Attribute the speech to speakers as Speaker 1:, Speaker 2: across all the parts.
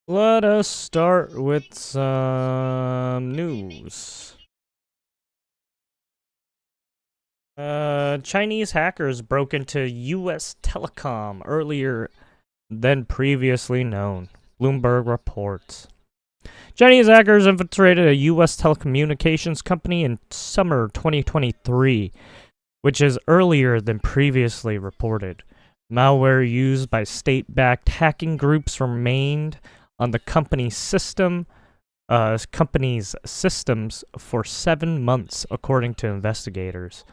Speaker 1: Let us start with some news. Chinese hackers broke into U.S. Telecom earlier than previously known, Bloomberg reports. Chinese hackers infiltrated a U.S. telecommunications company in summer 2023, which is earlier than previously reported. Malware used by state-backed hacking groups remained on the company's systems for 7 months, according to investigators.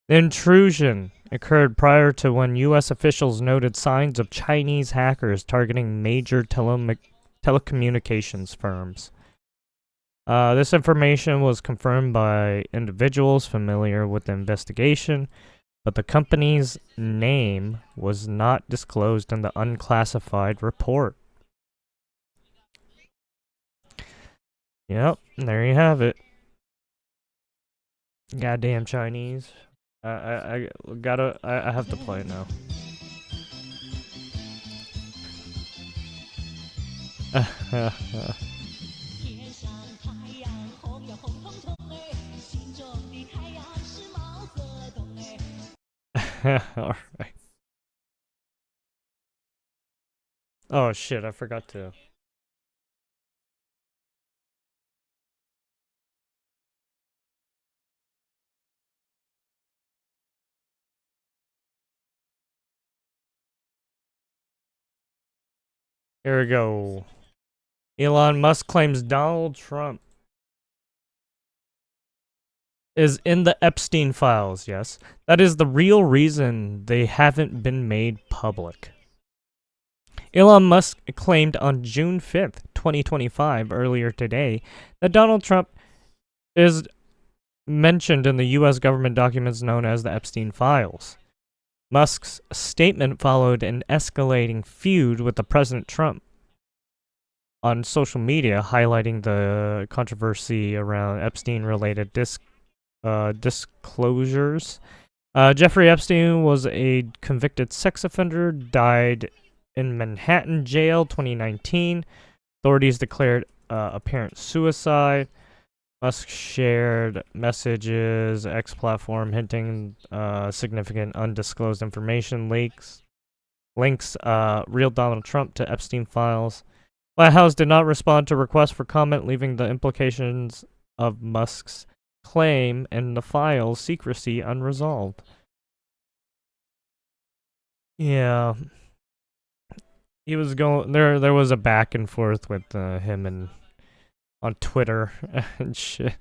Speaker 1: The intrusion occurred prior to when U.S. officials noted signs of Chinese hackers targeting major telecommunications firms. This information was confirmed by individuals familiar with the investigation, but the company's name was not disclosed in the unclassified report. Yep, there you have it. Goddamn Chinese. I have to play it now. Alright. Oh shit, I forgot to. Here we go. Elon Musk claims Donald Trump is in the Epstein files, yes. That is the real reason they haven't been made public. Elon Musk claimed on June 5th, 2025, earlier today, that Donald Trump is mentioned in the U.S. government documents known as the Epstein files. Musk's statement followed an escalating feud with the President Trump on social media, highlighting the controversy around Epstein-related disclosures. Jeffrey Epstein was a convicted sex offender, died in Manhattan jail 2019. Authorities declared apparent suicide. Musk shared messages, X platform hinting significant undisclosed information links real Donald Trump to Epstein files. White House did not respond to requests for comment, leaving the implications of Musk's claim and the file's secrecy unresolved. Yeah. He was going there was a back and forth with him and on Twitter and shit.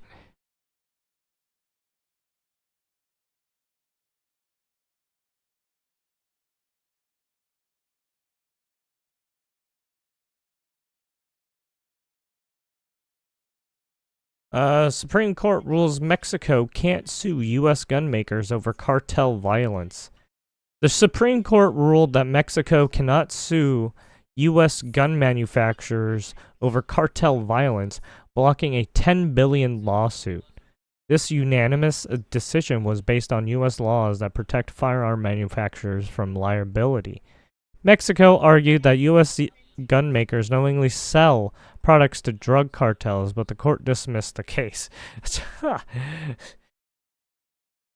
Speaker 1: Supreme Court rules Mexico can't sue U.S. gun makers over cartel violence. The Supreme Court ruled that Mexico cannot sue U.S. gun manufacturers over cartel violence, blocking a $10 billion lawsuit. This unanimous decision was based on U.S. laws that protect firearm manufacturers from liability. Mexico argued that U.S. gun makers knowingly sell products to drug cartels, but the court dismissed the case.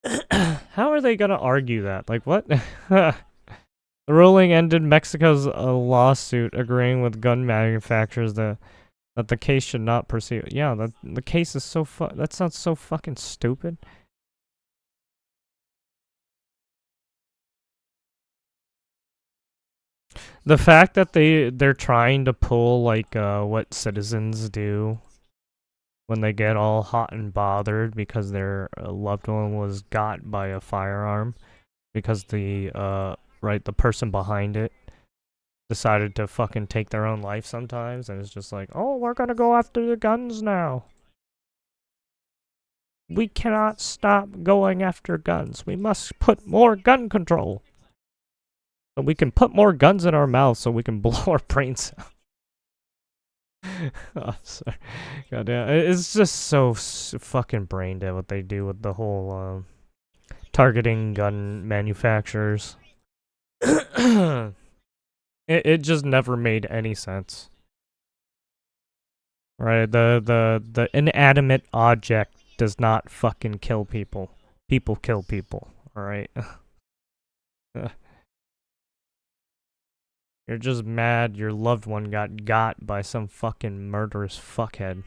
Speaker 1: How are they going to argue that? Like, what? The ruling ended Mexico's lawsuit agreeing with gun manufacturers that the case should not proceed. Yeah, the case is so that sounds so fucking stupid. The fact that they're trying to pull like what citizens do when they get all hot and bothered because their loved one was got by a firearm because the person behind it decided to fucking take their own life sometimes, and it's just like, oh, we're gonna go after the guns now. We cannot stop going after guns. We must put more gun control. So we can put more guns in our mouths so we can blow our brains out. Oh, sorry. Goddamn. It's just so fucking brain dead what they do with the whole targeting gun manufacturers. It just never made any sense. Right? The inanimate object does not fucking kill people. People kill people. All right. You're just mad your loved one got by some fucking murderous fuckhead.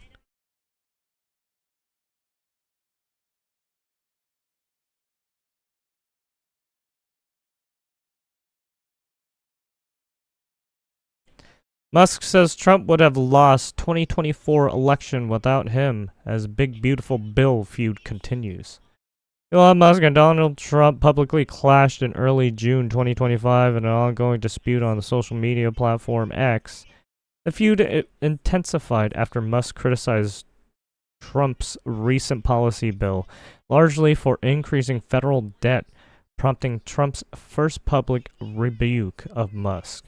Speaker 1: Musk says Trump would have lost 2024 election without him as Big Beautiful Bill feud continues. Elon Musk and Donald Trump publicly clashed in early June 2025 in an ongoing dispute on the social media platform X. The feud intensified after Musk criticized Trump's recent policy bill, largely for increasing federal debt, prompting Trump's first public rebuke of Musk.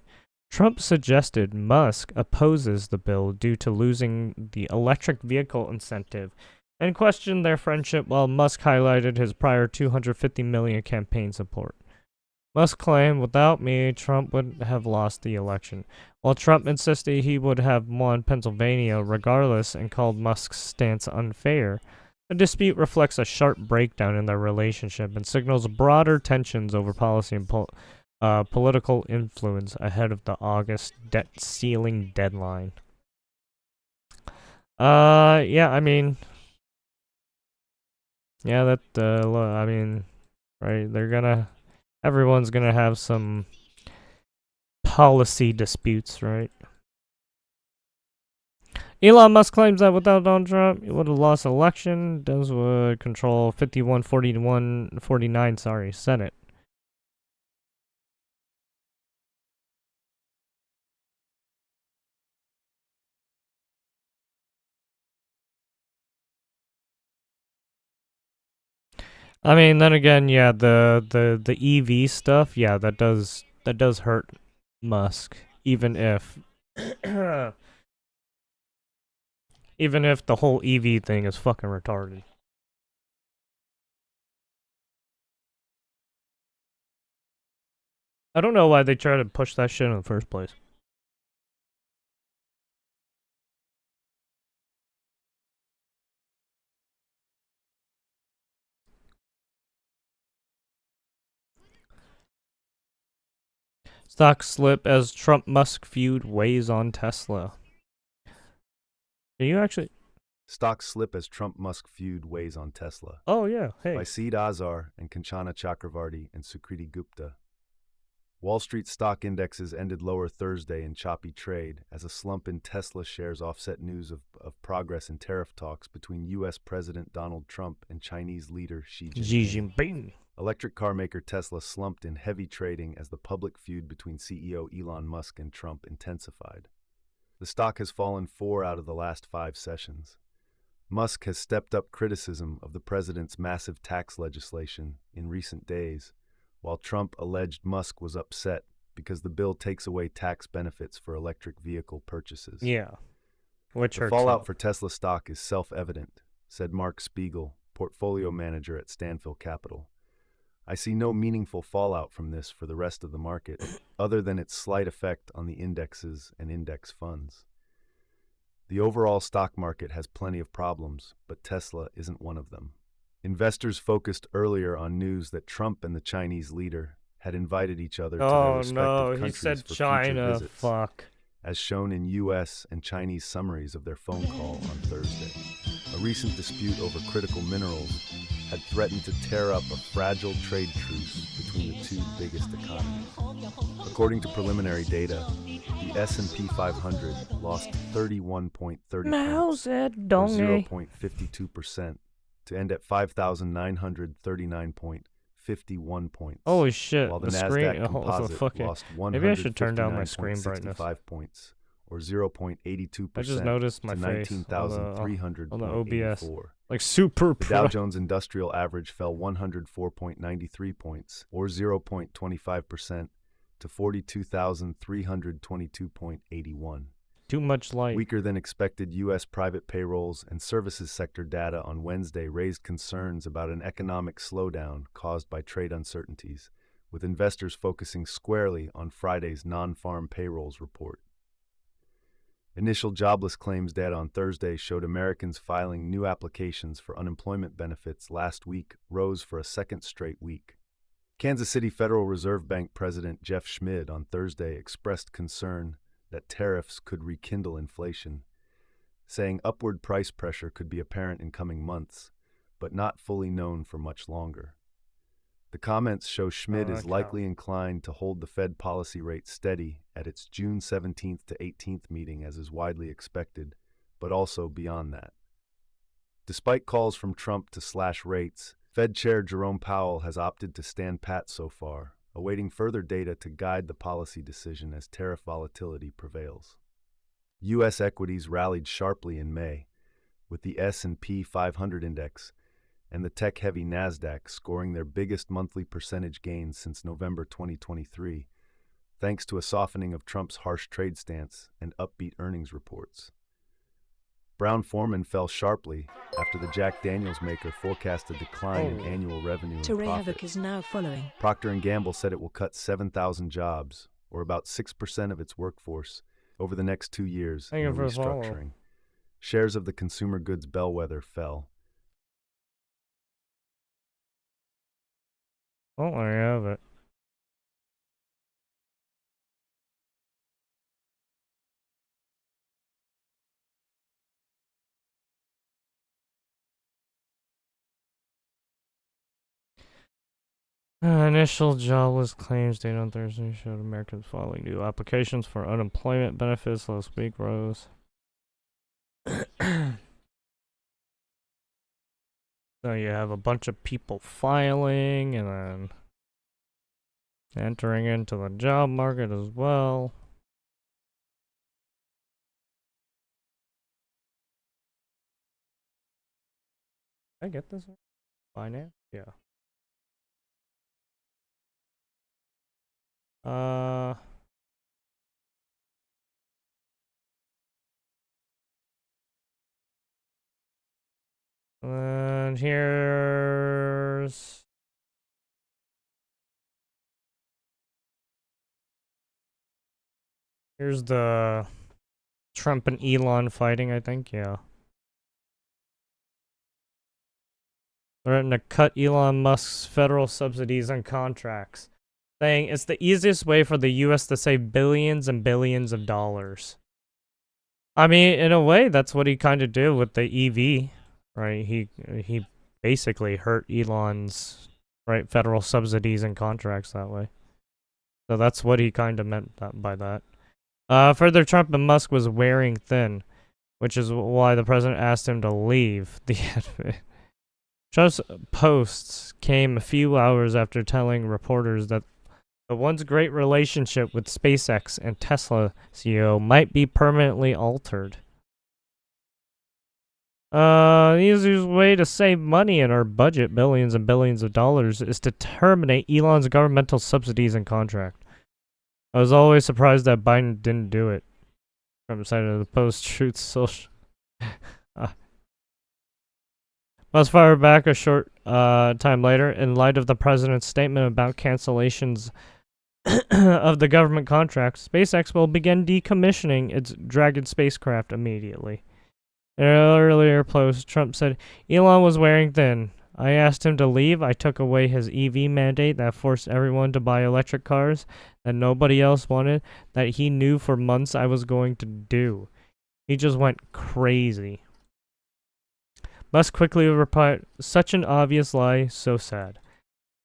Speaker 1: Trump suggested Musk opposes the bill due to losing the electric vehicle incentive and questioned their friendship while Musk highlighted his prior $250 million campaign support. Musk claimed, without me, Trump would have lost the election, while Trump insisted he would have won Pennsylvania regardless and called Musk's stance unfair. The dispute reflects a sharp breakdown in their relationship and signals broader tensions over policy and political influence ahead of the August debt ceiling deadline. Yeah, I mean, yeah, I mean, right, everyone's gonna have some policy disputes, right? Elon Musk claims that without Donald Trump, he would have lost the election. Dems would control 51-49, Senate. I mean, then again, yeah, the EV stuff, yeah, that does hurt Musk, even if even if the whole EV thing is fucking retarded. I don't know why they try to push that shit in the first place. Stock slip as Trump Musk feud weighs on Tesla. Are you actually?
Speaker 2: Stocks slip as Trump-Musk feud weighs on Tesla.
Speaker 1: Oh yeah, hey.
Speaker 2: By Seed Azar and Kanchana Chakravarti and Sukriti Gupta. Wall Street stock indexes ended lower Thursday in choppy trade as a slump in Tesla shares offset news of progress in tariff talks between U.S. President Donald Trump and Chinese leader Xi Jinping. Electric car maker Tesla slumped in heavy trading as the public feud between CEO Elon Musk and Trump intensified. The stock has fallen 4 out of the last 5 sessions. Musk has stepped up criticism of the president's massive tax legislation in recent days, while Trump alleged Musk was upset because the bill takes away tax benefits for electric vehicle purchases.
Speaker 1: Yeah, which
Speaker 2: the fallout for Tesla stock is self-evident, said Mark Spiegel, portfolio manager at Stanfield Capital. I see no meaningful fallout from this for the rest of the market, other than its slight effect on the indexes and index funds. The overall stock market has plenty of problems, but Tesla isn't one of them. Investors focused earlier on news that Trump and the Chinese leader had invited each other to their respective countries for future visits,
Speaker 1: fuck.
Speaker 2: as shown in U.S. and Chinese summaries of their phone call on Thursday. A recent dispute over critical minerals had threatened to tear up a fragile trade truce between the two biggest economies. According to preliminary data, the S&P 500 lost 31.30 points, or 0.52%, to end at 5,939.51 points.
Speaker 1: Holy shit!
Speaker 2: While the
Speaker 1: Nasdaq
Speaker 2: Nasdaq Composite lost 159.65
Speaker 1: Maybe I should turn down my screen brightness.
Speaker 2: points, or 0.82%.
Speaker 1: I just noticed my
Speaker 2: to
Speaker 1: face
Speaker 2: 19,300
Speaker 1: on the OBS.
Speaker 2: 84.
Speaker 1: Like super
Speaker 2: The Dow Jones Industrial Average fell 104.93 points, or 0.25%, to 42,322.81.
Speaker 1: Too much light.
Speaker 2: Weaker than expected U.S. private payrolls and services sector data on Wednesday raised concerns about an economic slowdown caused by trade uncertainties, with investors focusing squarely on Friday's non-farm payrolls report. Initial jobless claims data on Thursday showed Americans filing new applications for unemployment benefits last week rose for a second straight week. Kansas City Federal Reserve Bank President Jeff Schmid on Thursday expressed concern that tariffs could rekindle inflation, saying upward price pressure could be apparent in coming months, but not fully known for much longer. The comments show Schmid is likely inclined to hold the Fed policy rate steady at its June 17th to 18th meeting as is widely expected, but also beyond that. Despite calls from Trump to slash rates, Fed Chair Jerome Powell has opted to stand pat so far, awaiting further data to guide the policy decision as tariff volatility prevails. U.S. equities rallied sharply in May, with the S&P 500 index and the tech-heavy Nasdaq scoring their biggest monthly percentage gains since November 2023, thanks to a softening of Trump's harsh trade stance and upbeat earnings reports. Brown-Forman fell sharply after the Jack Daniels maker forecast a decline in annual revenue and profit.
Speaker 3: Havoc is now following.
Speaker 2: Procter & Gamble said it will cut 7,000 jobs, or about 6% of its workforce, over the next 2 years in a restructuring. Shares of the consumer goods bellwether fell.
Speaker 1: Oh, I have it. Initial jobless claims data on Thursday showed Americans filing new applications for unemployment benefits last week rose. So you have a bunch of people filing and then entering into the job market as well. Did I get this? Finance? Yeah. And here's the Trump and Elon fighting, I think, yeah. Threatening to cut Elon Musk's federal subsidies and contracts, saying it's the easiest way for the U.S. to save billions and billions of dollars. I mean, in a way, that's what he kind of did with the EV, right? He basically hurt Elon's federal subsidies and contracts that way. So that's what he kind of meant by that. Further, Trump and Musk was wearing thin, which is why the president asked him to leave the Trump's posts came a few hours after telling reporters that the once great relationship with SpaceX and Tesla CEO might be permanently altered. The easiest way to save money in our budget, billions and billions of dollars, is to terminate Elon's governmental subsidies and contract. I was always surprised that Biden didn't do it. Trump cited the Post-Truth Social. Must fire back a short time later in light of the president's statement about cancellations of the government contracts. SpaceX will begin decommissioning its Dragon spacecraft immediately. In an earlier post, Trump said, Elon was wearing thin. I asked him to leave. I took away his EV mandate that forced everyone to buy electric cars that nobody else wanted, that he knew for months I was going to do. He just went crazy. Musk quickly replied, such an obvious lie, so sad.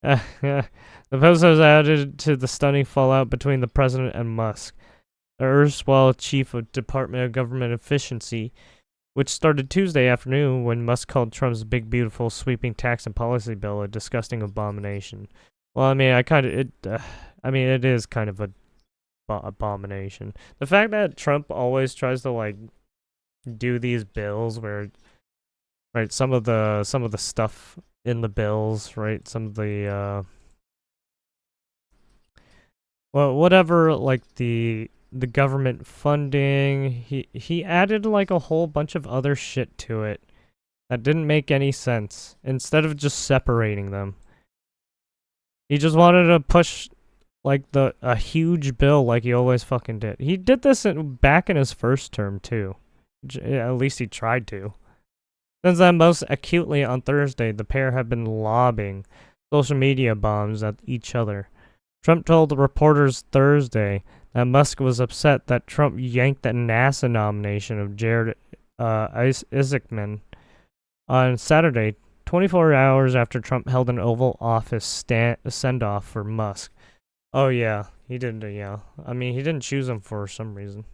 Speaker 1: The post was added to the stunning fallout between the president and Musk, the erstwhile chief of Department of Government Efficiency, which started Tuesday afternoon when Musk called Trump's big, beautiful, sweeping tax and policy bill a disgusting abomination. Well, I mean, it is kind of a abomination. The fact that Trump always tries to do these bills where some of the stuff in the bills, right? Some of the whatever, the government funding, he added a whole bunch of other shit to it that didn't make any sense instead of just separating them. He just wanted to push like a huge bill like he always fucking did. He did this back in his first term too. At least he tried to. Since then, most acutely on Thursday, the pair have been lobbing social media bombs at each other. Trump told the reporters Thursday that Musk was upset that Trump yanked the NASA nomination of Jared Isaacman on Saturday, 24 hours after Trump held an Oval Office send-off for Musk. Oh yeah, he didn't. Yeah, I mean he didn't choose him for some reason.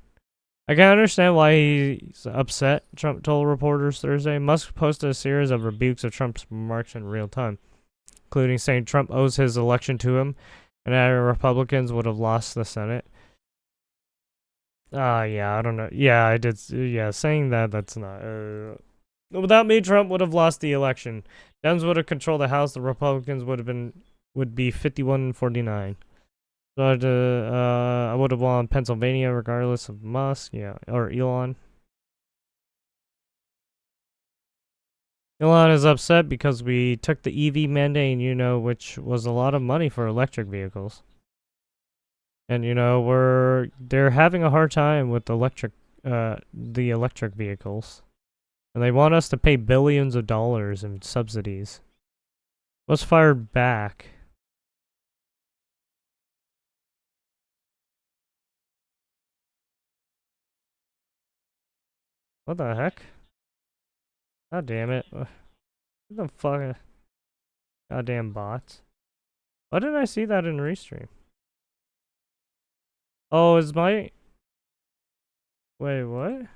Speaker 1: I can understand why he's upset. Trump told reporters Thursday. Musk posted a series of rebukes of Trump's remarks in real time, including saying Trump owes his election to him, and that Republicans would have lost the Senate. Yeah, I don't know. Yeah, I did. Yeah, saying that's not. Without me, Trump would have lost the election. Dems would have controlled the House. The Republicans would be 51-49. So I would have won Pennsylvania regardless of Musk, yeah, or Elon. Elon is upset because we took the EV mandate, which was a lot of money for electric vehicles. And they're having a hard time with the electric vehicles. And they want us to pay billions of dollars in subsidies. Let's fire back. What the heck? God damn it. What the fuck? Goddamn bots. Why didn't I see that in Restream? Oh, is my... Wait, what?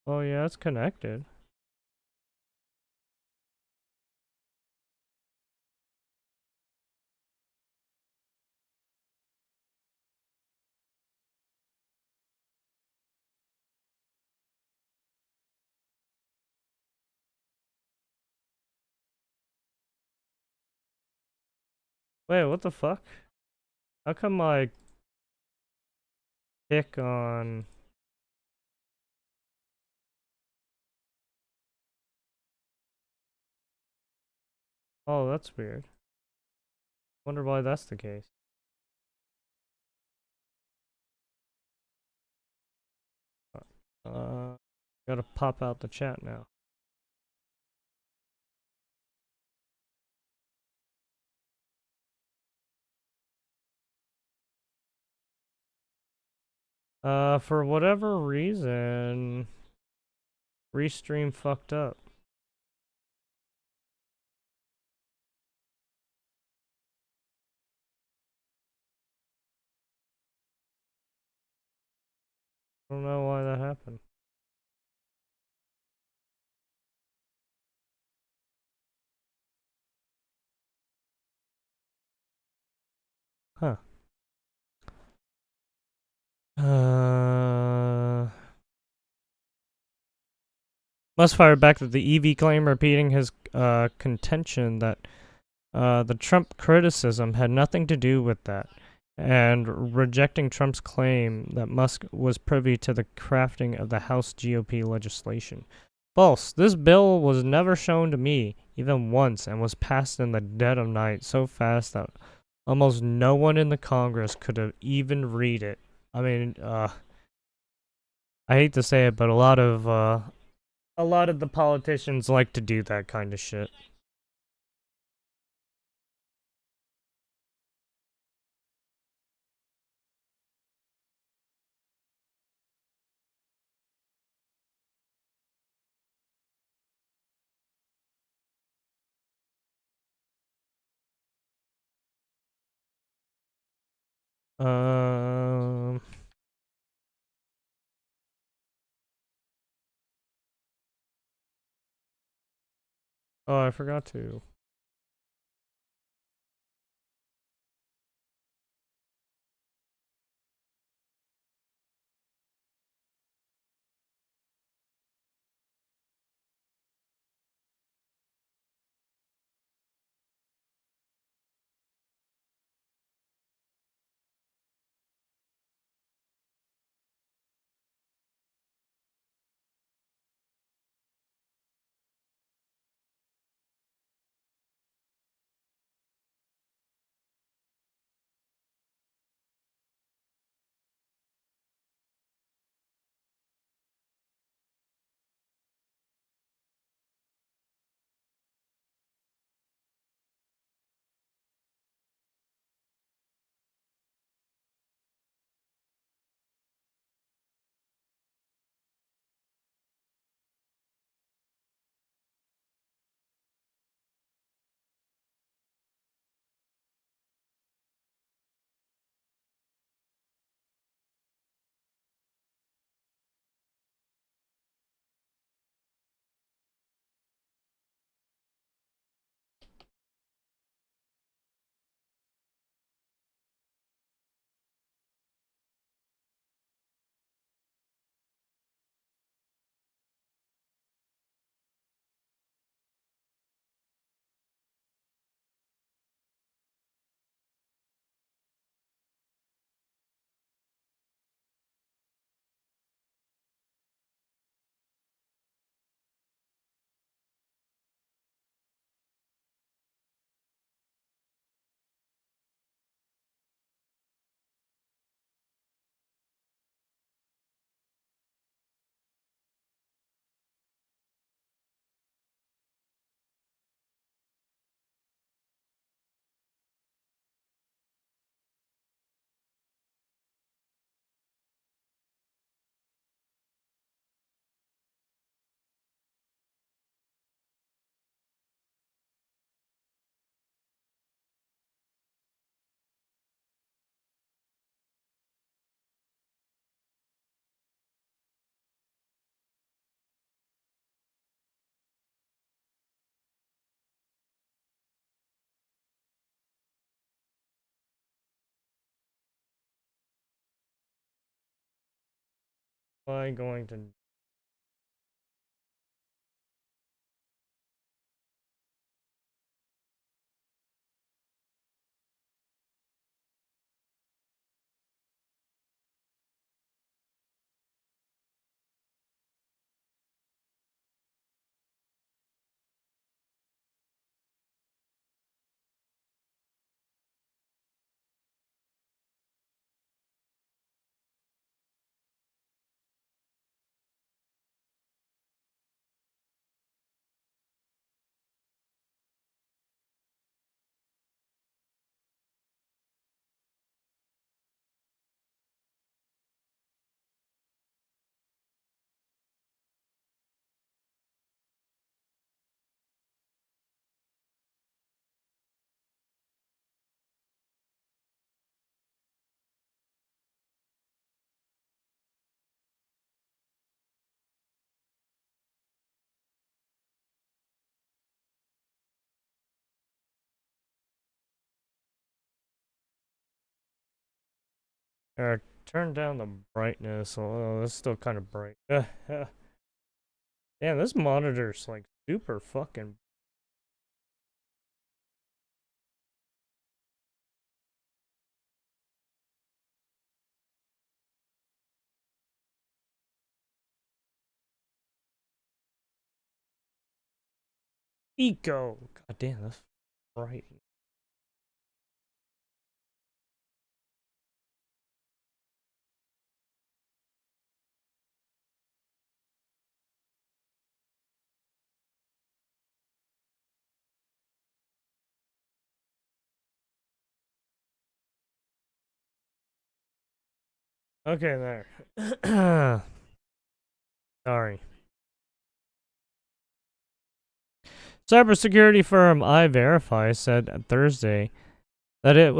Speaker 1: Oh, yeah, it's connected. Wait, what the fuck? How come I pick on... Oh, that's weird. Wonder why that's the case. Gotta pop out the chat now. For whatever reason, Restream fucked up. I don't know why that happened. Huh. Musk fired back at the EV claim, repeating his contention that the Trump criticism had nothing to do with that, and rejecting Trump's claim that Musk was privy to the crafting of the House GOP legislation. False. This bill was never shown to me, even once, and was passed in the dead of night so fast that almost no one in the Congress could have even read it. I mean, I hate to say it, but a lot of the politicians like to do that kind of shit. Um. Oh, I forgot to. am I going to... turn down the brightness. Oh, it's still kind of bright. Damn, this monitor's like super fucking... Eco! God damn, that's bright. Okay, there. Sorry. Cybersecurity firm iVerify said Thursday that it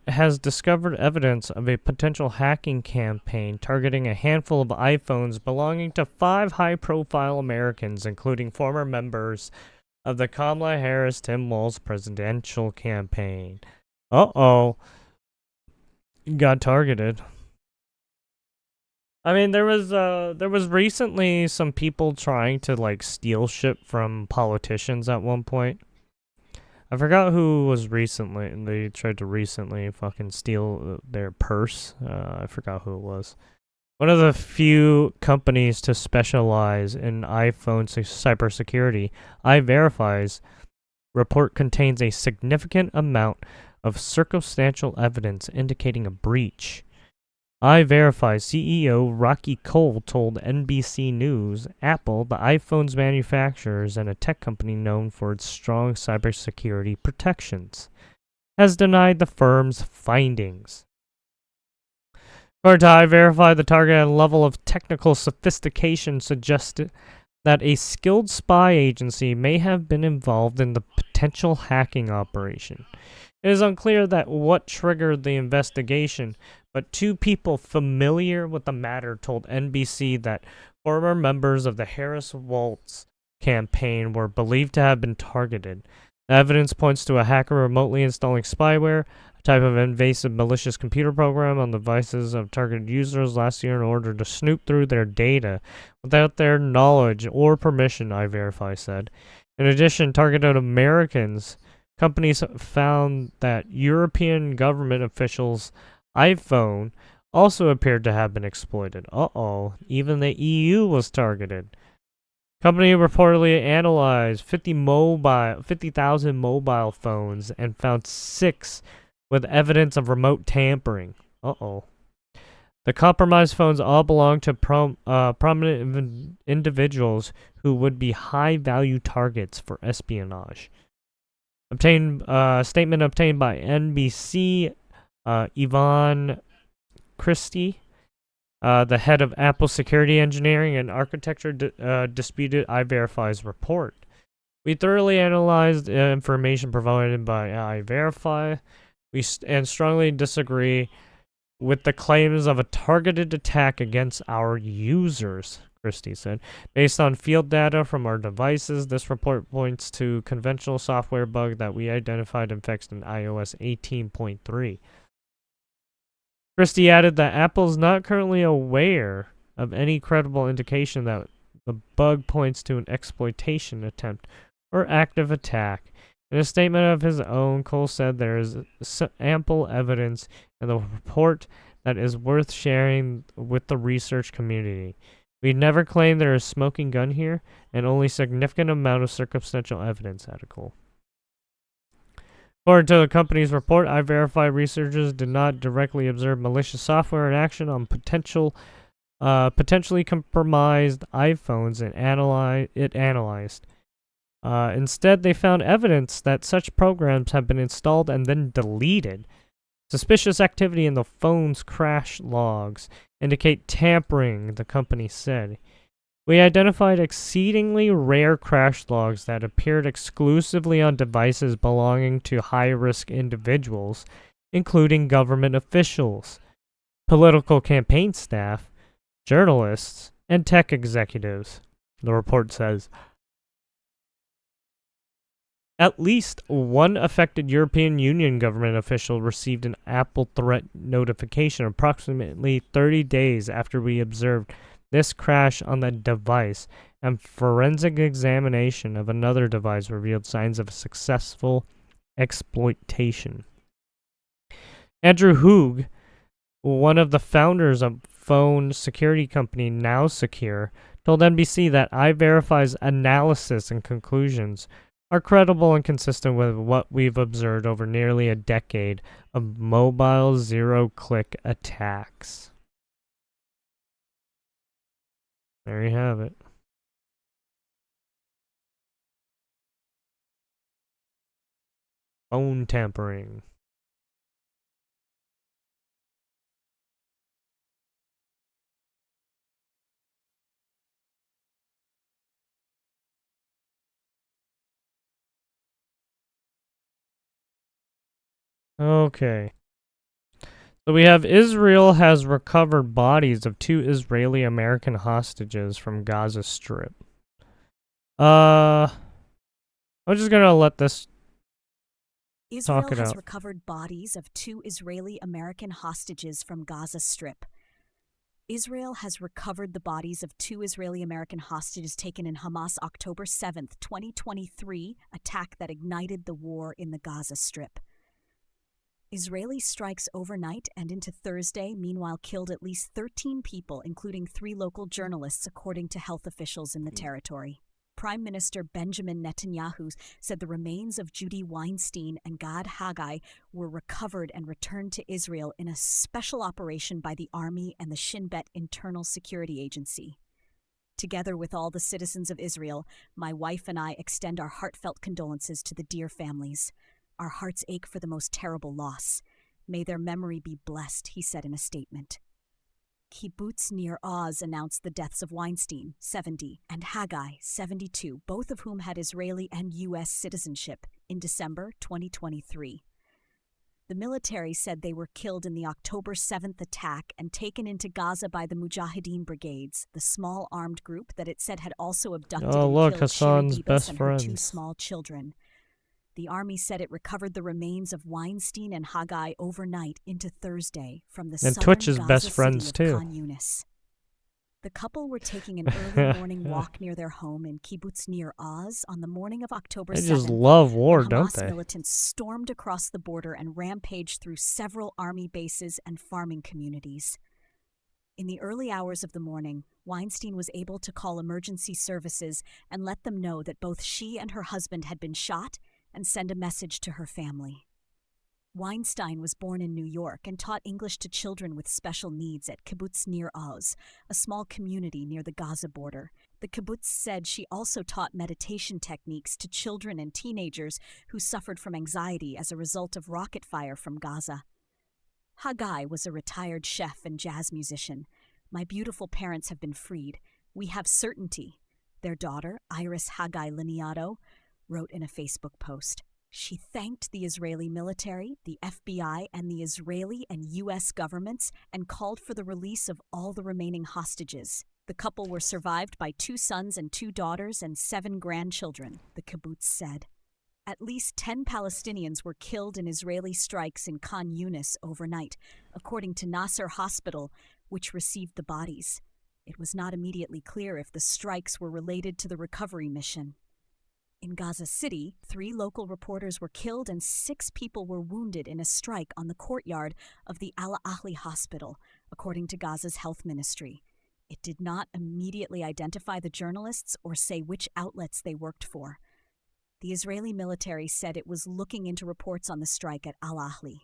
Speaker 1: has discovered evidence of a potential hacking campaign targeting a handful of iPhones belonging to 5 high-profile Americans, including former members of the Kamala Harris-Tim Walz presidential campaign. Uh-oh. Got targeted. I mean, there was recently some people trying to like steal shit from politicians at one point. I forgot who was recently, and they tried to recently fucking steal their purse. I forgot who it was. One of the few companies to specialize in iPhone cybersecurity, iVerify's report contains a significant amount of circumstantial evidence indicating a breach. iVerify CEO Rocky Cole told NBC News Apple, the iPhone's manufacturers and a tech company known for its strong cybersecurity protections, has denied the firm's findings. According to iVerify, the targeted level of technical sophistication suggested that a skilled spy agency may have been involved in the potential hacking operation. It is unclear that what triggered the investigation, but 2 people familiar with the matter told NBC that former members of the Harris-Walz campaign were believed to have been targeted. The evidence points to a hacker remotely installing spyware, a type of invasive malicious computer program on devices of targeted users last year in order to snoop through their data without their knowledge or permission, iVerify said. In addition, targeted Americans. Companies found that European government officials' iPhone also appeared to have been exploited. Uh-oh, even the EU was targeted. Company reportedly analyzed 50,000 mobile phones and found 6 with evidence of remote tampering. Uh-oh. The compromised phones all belong to prominent individuals who would be high-value targets for espionage. Statement obtained by NBC, Yvonne Christie, the head of Apple Security Engineering and Architecture, disputed iVerify's report. We thoroughly analyzed information provided by iVerify. And strongly disagree with the claims of a targeted attack against our users, Christie said. Based on field data from our devices, this report points to conventional software bug that we identified and fixed in iOS 18.3. Christie added that Apple is not currently aware of any credible indication that the bug points to an exploitation attempt or active attack. In a statement of his own, Cole said there is ample evidence in the report that is worth sharing with the research community. We never claim there is smoking gun here, and only significant amount of circumstantial evidence, added Cole. According to the company's report, iVerify researchers did not directly observe malicious software in action on potentially compromised iPhones it analyzed. Instead, they found evidence that such programs have been installed and then deleted. Suspicious activity in the phone's crash logs indicate tampering, the company said. We identified exceedingly rare crash logs that appeared exclusively on devices belonging to high-risk individuals, including government officials, political campaign staff, journalists, and tech executives, the report says. At least one affected European Union government official received an Apple threat notification approximately 30 days after we observed this crash on the device, and forensic examination of another device revealed signs of successful exploitation. Andrew Hoog, one of the founders of phone security company Now Secure, told NBC that iVerify's analysis and conclusions are credible and consistent with what we've observed over nearly a decade of mobile zero-click attacks. There you have it. Phone tampering. Okay. So we have Israel has recovered bodies of 2 Israeli American hostages from Gaza Strip. I'm just gonna let this
Speaker 3: Israel
Speaker 1: talk it
Speaker 3: has
Speaker 1: out.
Speaker 3: recovered bodies of 2 Israeli American hostages from Gaza Strip. Israel has recovered the bodies of 2 Israeli American hostages taken in Hamas' October 7, 2023 attack that ignited the war in the Gaza Strip. Israeli strikes overnight and into Thursday, meanwhile, killed at least 13 people, including 3 local journalists, according to health officials in the territory. Prime Minister Benjamin Netanyahu said the remains of Judy Weinstein and Gad Haggai were recovered and returned to Israel in a special operation by the Army and the Shin Bet Internal Security Agency. Together with all the citizens of Israel, my wife and I extend our heartfelt condolences to the dear families. Our hearts ache for the most terrible loss. May their memory be blessed, he said in a statement. Kibbutz Nir Oz announced the deaths of Weinstein, 70, and Haggai, 72, both of whom had Israeli and U.S. citizenship, in December 2023. The military said they were killed in the October 7th attack and taken into Gaza by the Mujahideen Brigades, the small armed group that it said had also abducted and killed
Speaker 1: Hassan's
Speaker 3: Sherry Bibas
Speaker 1: best
Speaker 3: and her 2
Speaker 1: friends.
Speaker 3: small children. The Army said it recovered the remains of Weinstein and Haggai overnight into Thursday from the
Speaker 1: And
Speaker 3: southern
Speaker 1: Twitch's
Speaker 3: Gaza
Speaker 1: best friends,
Speaker 3: city of
Speaker 1: too.
Speaker 3: Khan Yunis. The couple were taking an early morning walk near their home in Kibbutz Nir Oz on the morning of October 7th.
Speaker 1: They just love war,
Speaker 3: when
Speaker 1: don't
Speaker 3: Hamas
Speaker 1: they?
Speaker 3: militants stormed across the border and rampaged through several army bases and farming communities. In the early hours of the morning, Weinstein was able to call emergency services and let them know that both she and her husband had been shot and send a message to her family. Weinstein was born in New York and taught English to children with special needs at Kibbutz Nir Oz, a small community near the Gaza border. The kibbutz said she also taught meditation techniques to children and teenagers who suffered from anxiety as a result of rocket fire from Gaza. Haggai was a retired chef and jazz musician. My beautiful parents have been freed. We have certainty, their daughter, Iris Haggai Liniato, wrote in a Facebook post. She thanked the Israeli military, the FBI, and the Israeli and U.S. governments and called for the release of all the remaining hostages. The couple were survived by 2 sons and 2 daughters and 7 grandchildren, the kibbutz said. At least 10 Palestinians were killed in Israeli strikes in Khan Yunis overnight, according to Nasser Hospital, which received the bodies. It was not immediately clear if the strikes were related to the recovery mission. In Gaza City, 3 local reporters were killed and 6 people were wounded in a strike on the courtyard of the Al Ahli hospital, according to Gaza's health ministry. It did not immediately identify the journalists or say which outlets they worked for. The Israeli military said it was looking into reports on the strike at Al Ahli.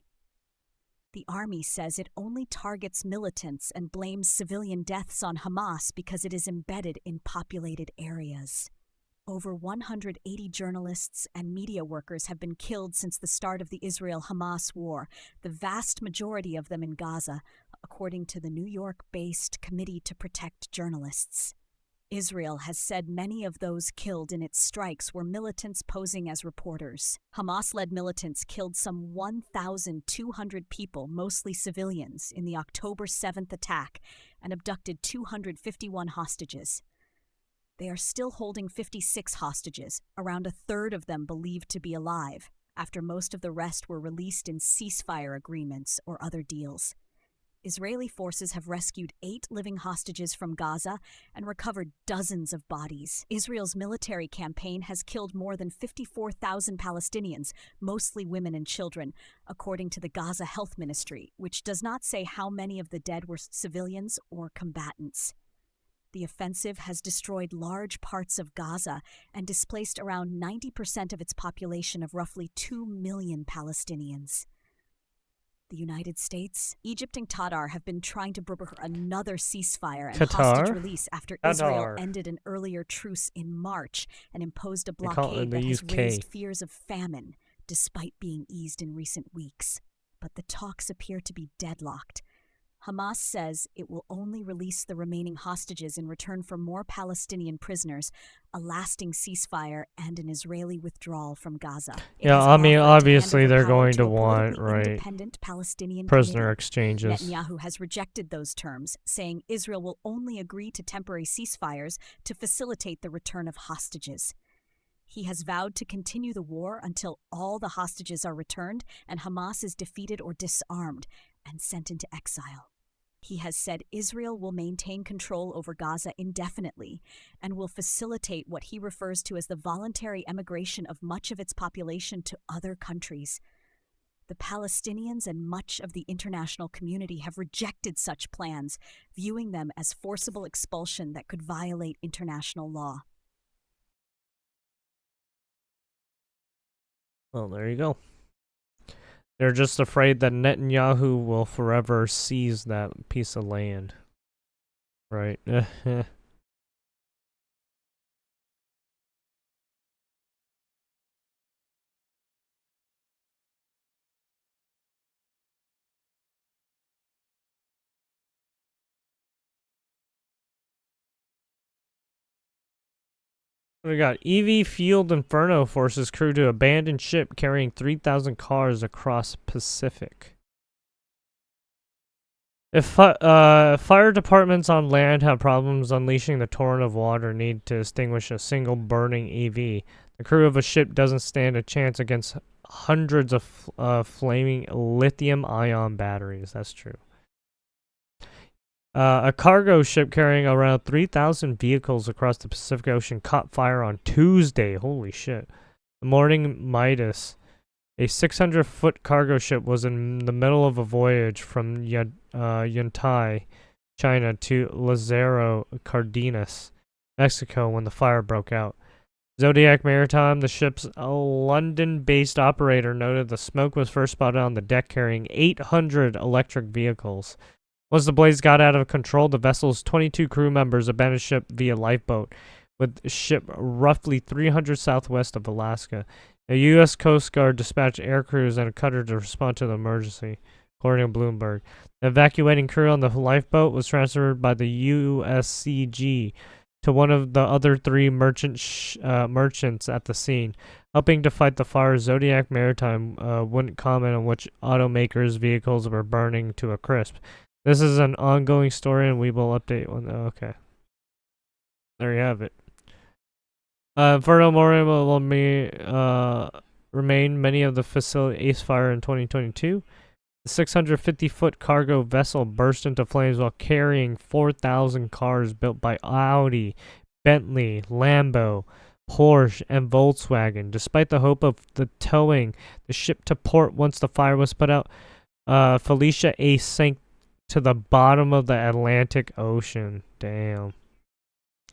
Speaker 3: The army says it only targets militants and blames civilian deaths on Hamas because it is embedded in populated areas. Over 180 journalists and media workers have been killed since the start of the Israel-Hamas war, the vast majority of them in Gaza, according to the New York-based Committee to Protect Journalists. Israel has said many of those killed in its strikes were militants posing as reporters. Hamas-led militants killed some 1,200 people, mostly civilians, in the October 7th attack and abducted 251 hostages. They are still holding 56 hostages, around a third of them believed to be alive, after most of the rest were released in ceasefire agreements or other deals. Israeli forces have rescued 8 living hostages from Gaza and recovered dozens of bodies. Israel's military campaign has killed more than 54,000 Palestinians, mostly women and children, according to the Gaza Health Ministry, which does not say how many of the dead were civilians or combatants. The offensive has destroyed large parts of Gaza and displaced around 90% of its population of roughly 2 million Palestinians. The United States, Egypt, and Qatar have been trying to broker another ceasefire and hostage release after Israel ended an earlier truce in March and imposed a blockade that has raised fears of famine, despite being eased in recent weeks. But the talks appear to be deadlocked. Hamas says it will only release the remaining hostages in return for more Palestinian prisoners, a lasting ceasefire, and an Israeli withdrawal from Gaza.
Speaker 1: Yeah, I mean, obviously they're going to want, right, prisoner exchanges.
Speaker 3: Netanyahu has rejected those terms, saying Israel will only agree to temporary ceasefires to facilitate the return of hostages. He has vowed to continue the war until all the hostages are returned and Hamas is defeated or disarmed and sent into exile. He has said Israel will maintain control over Gaza indefinitely and will facilitate what he refers to as the voluntary emigration of much of its population to other countries. The Palestinians and much of the international community have rejected such plans, viewing them as forcible expulsion that could violate international law.
Speaker 1: Well, there you go. They're just afraid that Netanyahu will forever seize that piece of land. Right. We got EV fueled Inferno forces crew to abandon ship carrying 3,000 cars across Pacific. If fire departments on land have problems unleashing the torrent of water needed to extinguish a single burning EV, the crew of a ship doesn't stand a chance against hundreds of flaming lithium-ion batteries. That's true. A cargo ship carrying around 3,000 vehicles across the Pacific Ocean caught fire on Tuesday. Holy shit. The Morning Midas, a 600-foot cargo ship, was in the middle of a voyage from Yantai, China, to Lázaro Cárdenas, Mexico, when the fire broke out. Zodiac Maritime, the ship's London-based operator, noted the smoke was first spotted on the deck carrying 800 electric vehicles. Once the blaze got out of control, the vessel's 22 crew members abandoned ship via lifeboat, with ship roughly 300 southwest of Alaska. A U.S. Coast Guard dispatched air crews and a cutter to respond to the emergency, according to Bloomberg. The evacuating crew on the lifeboat was transferred by the USCG to one of the other 3 merchants at the scene. Helping to fight the fire, Zodiac Maritime wouldn't comment on which automakers' vehicles were burning to a crisp. This is an ongoing story, and we will update when... Okay. There you have it. Inferno Memorial will remain many of the facility ACE fire in 2022. The 650-foot cargo vessel burst into flames while carrying 4,000 cars built by Audi, Bentley, Lambo, Porsche, and Volkswagen. Despite the hope of the towing the ship to port once the fire was put out, Felicia A sank to the bottom of the Atlantic Ocean. Damn.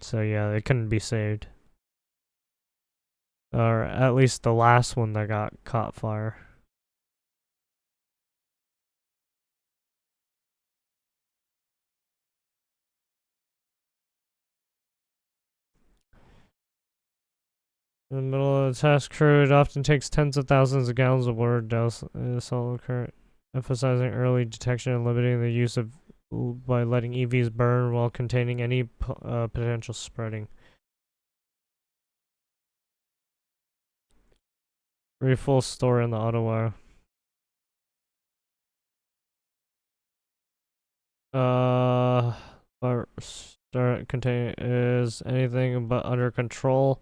Speaker 1: So yeah, they couldn't be saved. Or at least the last one that got caught fire. In the middle of the task crew, it often takes tens of thousands of gallons of water to douse a solid current, emphasizing early detection and limiting the use of by letting EVs burn while containing any potential spreading. Read full story on the AutoWire. Start contain is anything but under control.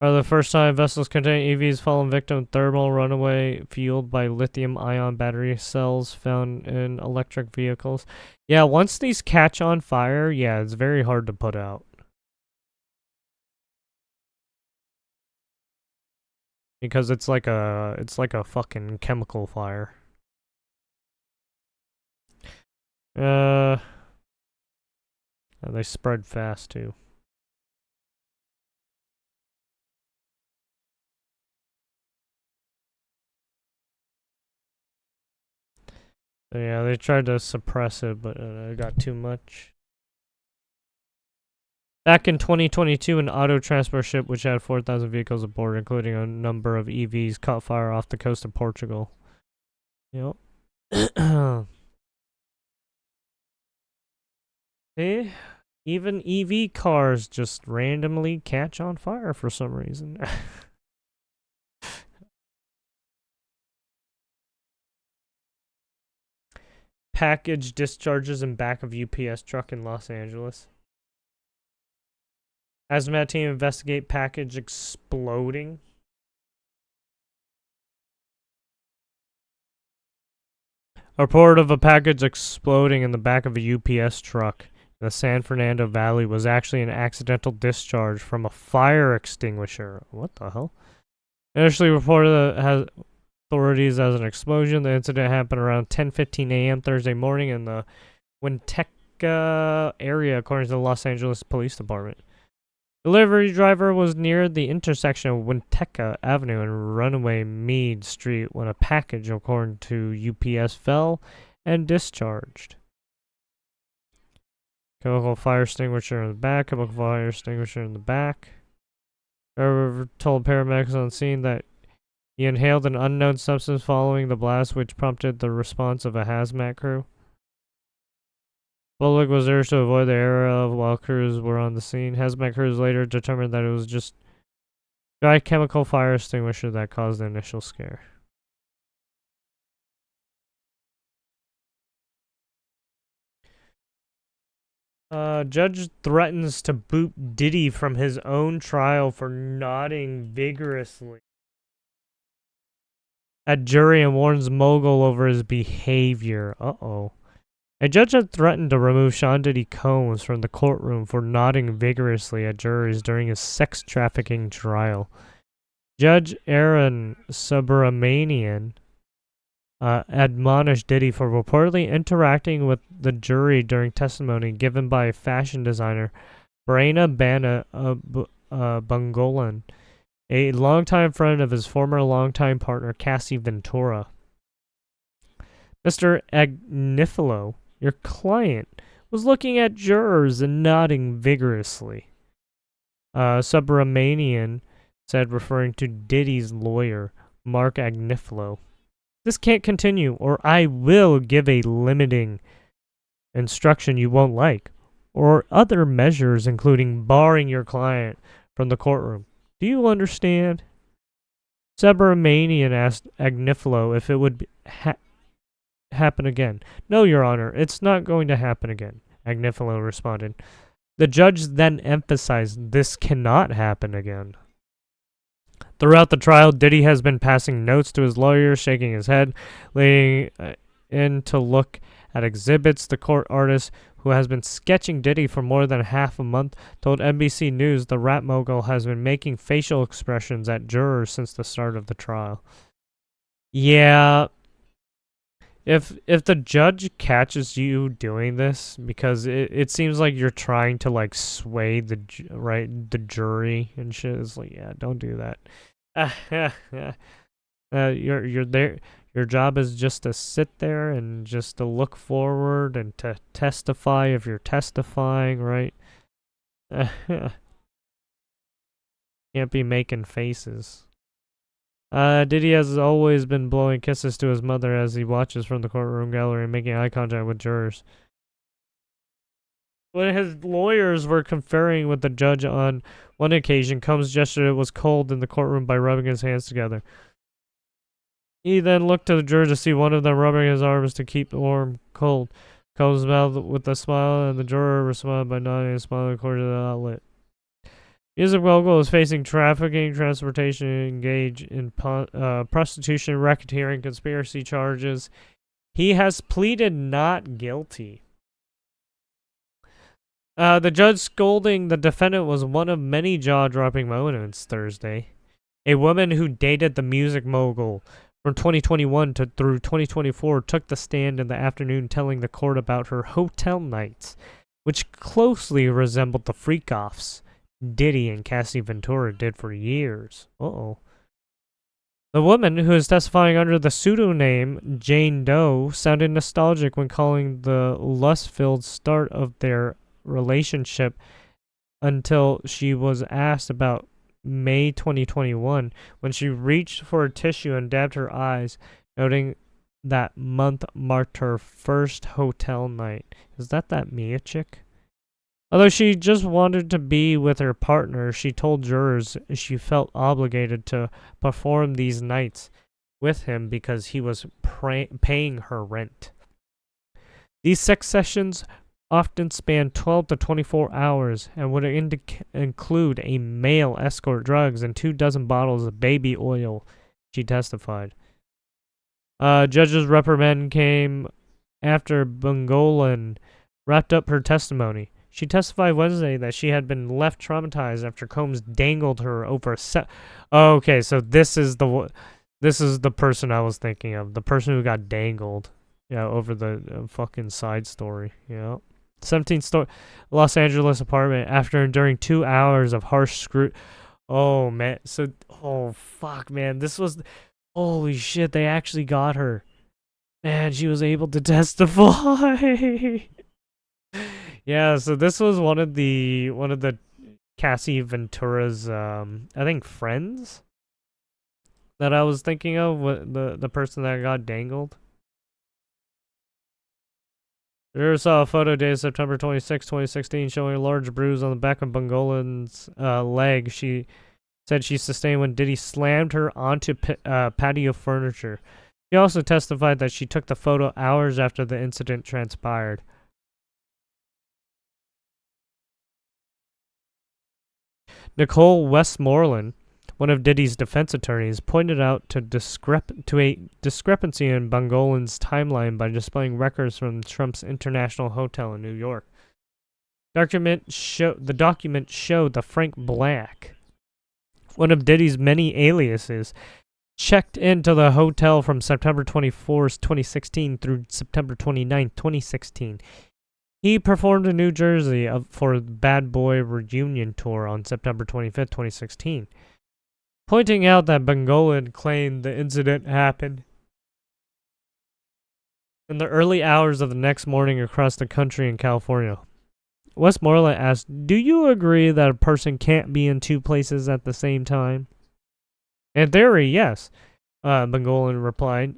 Speaker 1: Are the first time vessels containing EVs fallen victim to thermal runaway fueled by lithium-ion battery cells found in electric vehicles. Yeah, once these catch on fire, yeah, it's very hard to put out. Because it's like a fucking chemical fire. And they spread fast too. So yeah, they tried to suppress it, but it got too much. Back in 2022, an auto transport ship which had 4,000 vehicles aboard, including a number of EVs, caught fire off the coast of Portugal. Yep. See? Even EV cars just randomly catch on fire for some reason. Package discharges in back of UPS truck in Los Angeles. Hazmat team investigate package exploding. A report of a package exploding in the back of a UPS truck in the San Fernando Valley was actually an accidental discharge from a fire extinguisher. What the hell? Initially reported has authorities as an explosion. The incident happened around 10:15 a.m. Thursday morning in the Winnetka area, according to the Los Angeles Police Department. Delivery driver was near the intersection of Winnetka Avenue and Runaway Mead Street when a package, according to UPS, fell and discharged. Chemical fire extinguisher in the back. Chemical fire extinguisher in the back. Driver told paramedics on scene that he inhaled an unknown substance following the blast, which prompted the response of a hazmat crew. Public was urged to avoid the area while crews were on the scene. Hazmat crews later determined that it was just dry chemical fire extinguisher that caused the initial scare. Judge threatens to boot Diddy from his own trial for nodding vigorously at jury and warns mogul over his behavior. Uh-oh. A judge had threatened to remove Sean Diddy Combs from the courtroom for nodding vigorously at juries during his sex trafficking trial. Judge Aaron Subramanian admonished Diddy for reportedly interacting with the jury during testimony given by fashion designer Brana Bungolan, a longtime friend of his former longtime partner Cassie Ventura. Mr. Agnifilo, your client, was looking at jurors and nodding vigorously. Subramanian said, referring to Diddy's lawyer, Mark Agnifilo. This can't continue, or I will give a limiting instruction you won't like, or other measures including barring your client from the courtroom. Do you understand? Subramanian asked Agnifilo if it would happen again. No, Your Honor, it's not going to happen again, Agnifilo responded. The judge then emphasized this cannot happen again. Throughout the trial, Diddy has been passing notes to his lawyers, shaking his head, leaning in to look at exhibits. The court artist, who has been sketching Diddy for more than half a month, told NBC News the rap mogul has been making facial expressions at jurors since the start of the trial. Yeah, if the judge catches you doing this, because it seems like you're trying to like sway the the jury and shit, it's like, yeah, don't do that. You're there. Your job is just to sit there and just to look forward and to testify if you're testifying, right? Can't be making faces. Diddy has always been blowing kisses to his mother as he watches from the courtroom gallery and making eye contact with jurors. When his lawyers were conferring with the judge on one occasion, Combs gestured it was cold in the courtroom by rubbing his hands together. He then looked to the jurors to see one of them rubbing his arms to keep the warm cold. Combs smiled with a smile, and the juror responded by nodding and smiling according to the outlet. Music mogul is facing trafficking, transportation, engage in prostitution, racketeering, conspiracy charges. He has pleaded not guilty. The judge scolding the defendant was one of many jaw-dropping moments Thursday. A woman who dated the music mogul from 2021 through 2024 took the stand in the afternoon telling the court about her hotel nights, which closely resembled the freak-offs Diddy and Cassie Ventura did for years. Uh-oh. The woman, who is testifying under the pseudonym Jane Doe, sounded nostalgic when calling the lust-filled start of their relationship until she was asked about May 2021 when she reached for a tissue and dabbed her eyes, noting that month marked her first hotel night. Is that Mia chick? Although she just wanted to be with her partner, she told jurors she felt obligated to perform these nights with him because he was paying her rent. These sex sessions often spanned 12 to 24 hours and would include a male escort, drugs, and 24 bottles of baby oil, she testified. Judge's reprimand came after Bungolan wrapped up her testimony. She testified Wednesday that she had been left traumatized after Combs dangled her over a set. Oh, okay, so this is the person I was thinking of. The person who got dangled, over the fucking side story. 17-story Los Angeles apartment after enduring 2 hours of harsh scrutiny. Oh man, oh fuck, man, this was holy shit. They actually got her. Man, she was able to testify. Yeah, so this was one of the Cassie Ventura's I think friends that I was thinking of, the person that got dangled. There saw a photo dated September 26, 2016 showing a large bruise on the back of Bungolan's leg. She said she sustained when Diddy slammed her onto patio furniture. She also testified that she took the photo hours after the incident transpired. Nicole Westmoreland, one of Diddy's defense attorneys, pointed out to a discrepancy in Bungolan's timeline by displaying records from Trump's International Hotel in New York. The document showed that Frank Black, one of Diddy's many aliases, checked into the hotel from September 24th, 2016 through September 29th, 2016. He performed in New Jersey for the Bad Boy Reunion Tour on September 25th, 2016, pointing out that Bungolan claimed the incident happened in the early hours of the next morning across the country in California. Westmoreland asked, "Do you agree that a person can't be in two places at the same time?" "In theory, yes," Bungolan replied,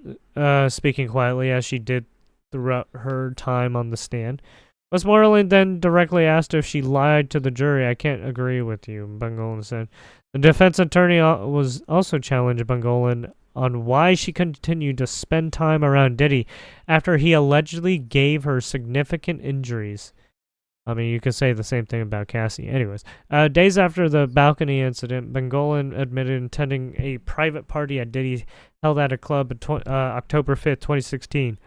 Speaker 1: speaking quietly as she did throughout her time on the stand. Westmoreland then directly asked her if she lied to the jury. "I can't agree with you," Bungolan said. The defense attorney was also challenged Bungolan on why she continued to spend time around Diddy after he allegedly gave her significant injuries. I mean, you could say the same thing about Cassie. Anyways, days after the balcony incident, Bengolan admitted attending a private party at Diddy held at a club on October 5th, 2016.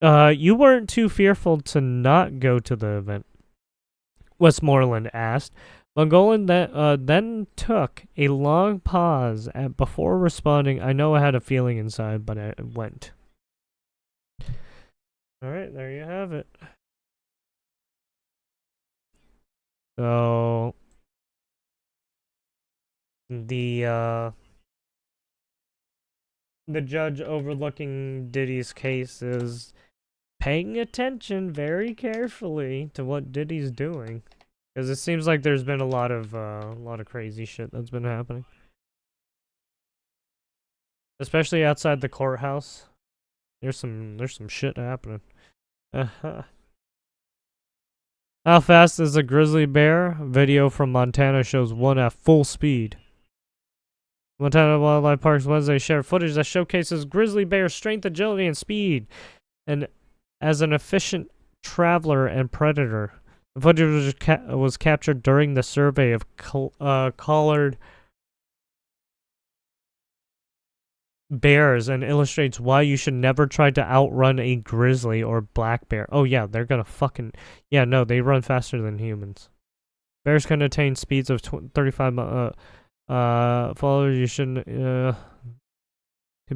Speaker 1: You weren't too fearful to not go to the event, Westmoreland asked. Bengolan then took a long pause before responding, I know I had a feeling inside, but I went. Alright, there you have it. So the judge overlooking Diddy's case is paying attention very carefully to what Diddy's doing, because it seems like there's been a lot of crazy shit that's been happening, especially outside the courthouse. There's some shit happening. How fast is a grizzly bear? Video from Montana shows one at full speed. Montana Wildlife Park's Wednesday shared footage that showcases grizzly bear's strength, agility, and speed, and as an efficient traveler and predator. The footage was captured during the survey of collared bears and illustrates why you should never try to outrun a grizzly or black bear. Oh yeah, they're gonna fucking... Yeah, no, they run faster than humans. Bears can attain speeds of 35 followers. You shouldn't... to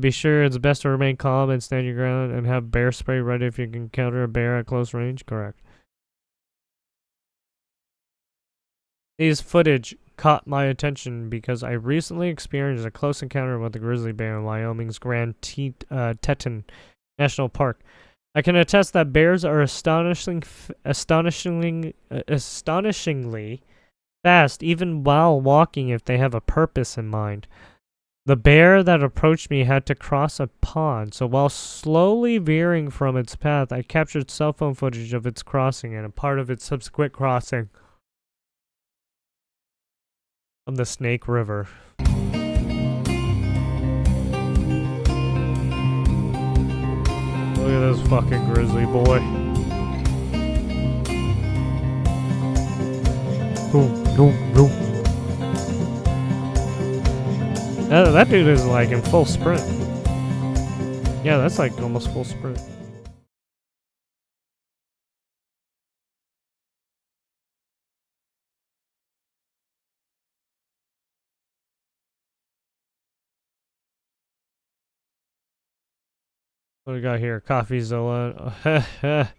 Speaker 1: be sure, it's best to remain calm and stand your ground and have bear spray ready if you can encounter a bear at close range. Correct. These footage caught my attention because I recently experienced a close encounter with a grizzly bear in Wyoming's Grand Teton National Park. I can attest that bears are astonishingly fast, even while walking, if they have a purpose in mind. The bear that approached me had to cross a pond, so while slowly veering from its path, I captured cell phone footage of its crossing and a part of its subsequent crossing of the Snake River. Look at this fucking grizzly boy. That dude is like in full sprint. Yeah, that's like almost full sprint. What do we got here? CoffeeZilla.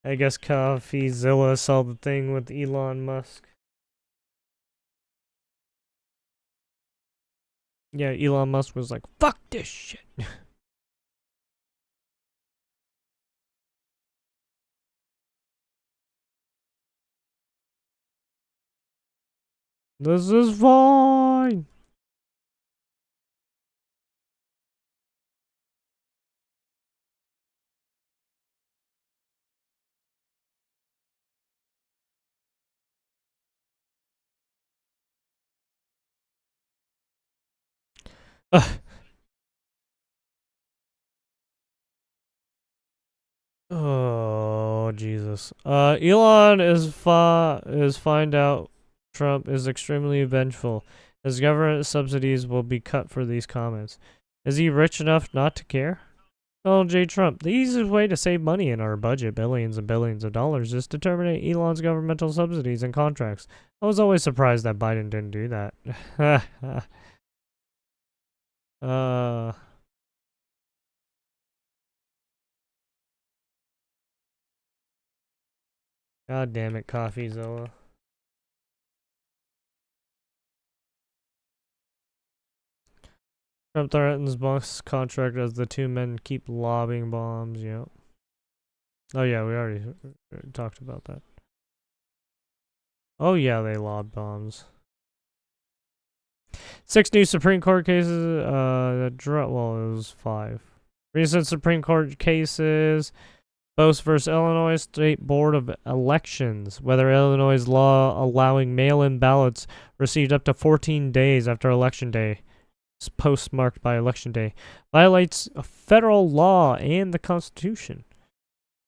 Speaker 1: I guess CoffeeZilla saw the thing with Elon Musk. Yeah, Elon Musk was like, fuck this shit. This is fine. Oh Jesus. Elon is find out Trump is extremely vengeful. His government subsidies will be cut for these comments. Is he rich enough not to care? Donald J. Trump. The easiest way to save money in our budget, billions and billions of dollars, is to terminate Elon's governmental subsidies and contracts. I was always surprised that Biden didn't do that. God damn it, CoffeeZilla. Trump threatens Musk's contract as the two men keep lobbing bombs. Yep. Oh yeah, we already talked about that. Oh yeah, they lobbed bombs. 6 new Supreme Court cases. Well, it was 5. Recent Supreme Court cases. Bose versus Illinois State Board of Elections. Whether Illinois' law allowing mail-in ballots received up to 14 days after Election Day. postmarked by Election Day violates federal law and the Constitution.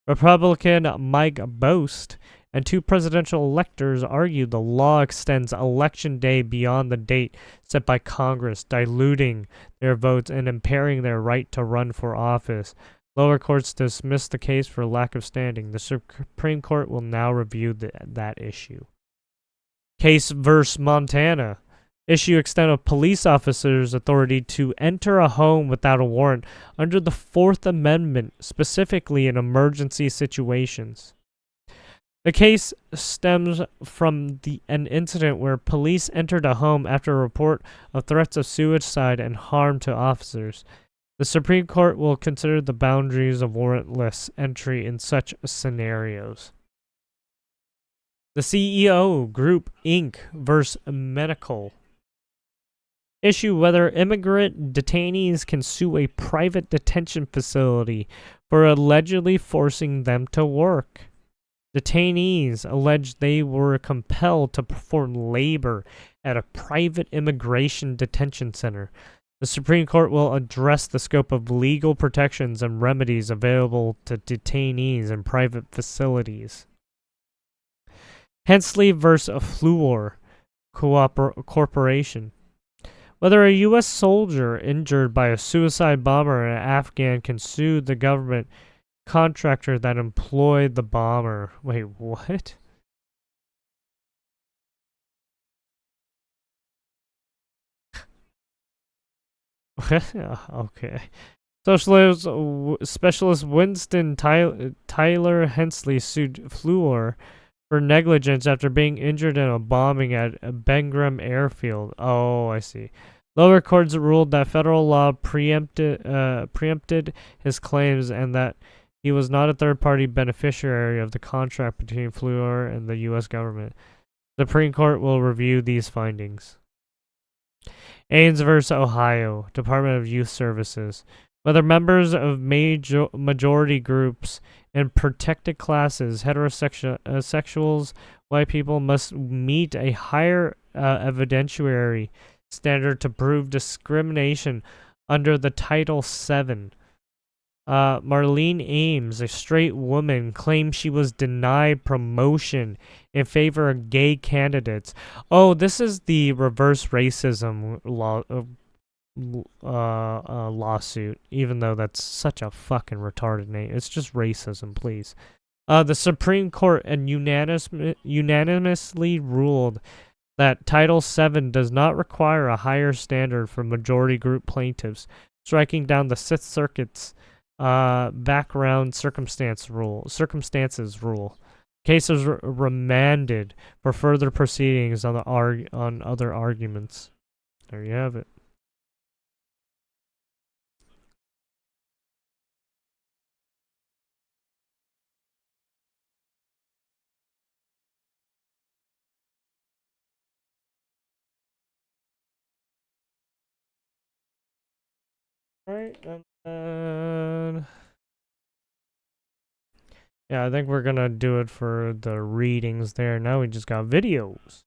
Speaker 1: Republican Mike Bost and two presidential electors argued the law extends Election Day beyond the date set by Congress, diluting their votes and impairing their right to run for office. Lower courts dismissed the case for lack of standing. The Supreme Court will now review that issue. Case versus Montana. Issue extent of police officers' authority to enter a home without a warrant under the Fourth Amendment, specifically in emergency situations. The case stems from an incident where police entered a home after a report of threats of suicide and harm to officers. The Supreme Court will consider the boundaries of warrantless entry in such scenarios. The CEO Group Inc. vs. Medical. Issue whether immigrant detainees can sue a private detention facility for allegedly forcing them to work. Detainees allege they were compelled to perform labor at a private immigration detention center. The Supreme Court will address the scope of legal protections and remedies available to detainees in private facilities. Hensley vs. Fluor Corporation. Whether a U.S. soldier injured by a suicide bomber in Afghan can sue the government contractor that employed the bomber. Wait, what? Okay. Specialist Winston Tyler Hensley sued Fluor for negligence after being injured in a bombing at Bengram Airfield. Oh, I see. Lower courts ruled that federal law preempted his claims and that he was not a third-party beneficiary of the contract between Fluor and the U.S. government. The Supreme Court will review these findings. Ains versus Ohio, Department of Youth Services. Whether members of majority groups and protected classes, heterosexuals, white people, must meet a higher evidentiary standard to prove discrimination under the Title VII. Marlene Ames, a straight woman, claimed she was denied promotion in favor of gay candidates. Oh, this is the reverse racism lawsuit, even though that's such a fucking retarded name. It's just racism, please. The Supreme Court unanimously ruled that Title VII does not require a higher standard for majority group plaintiffs, striking down the Sixth Circuit's background circumstances rule. Case is remanded for further proceedings on other arguments. There you have it. Alright, yeah, I think we're gonna do it for the readings there. Now we just got videos.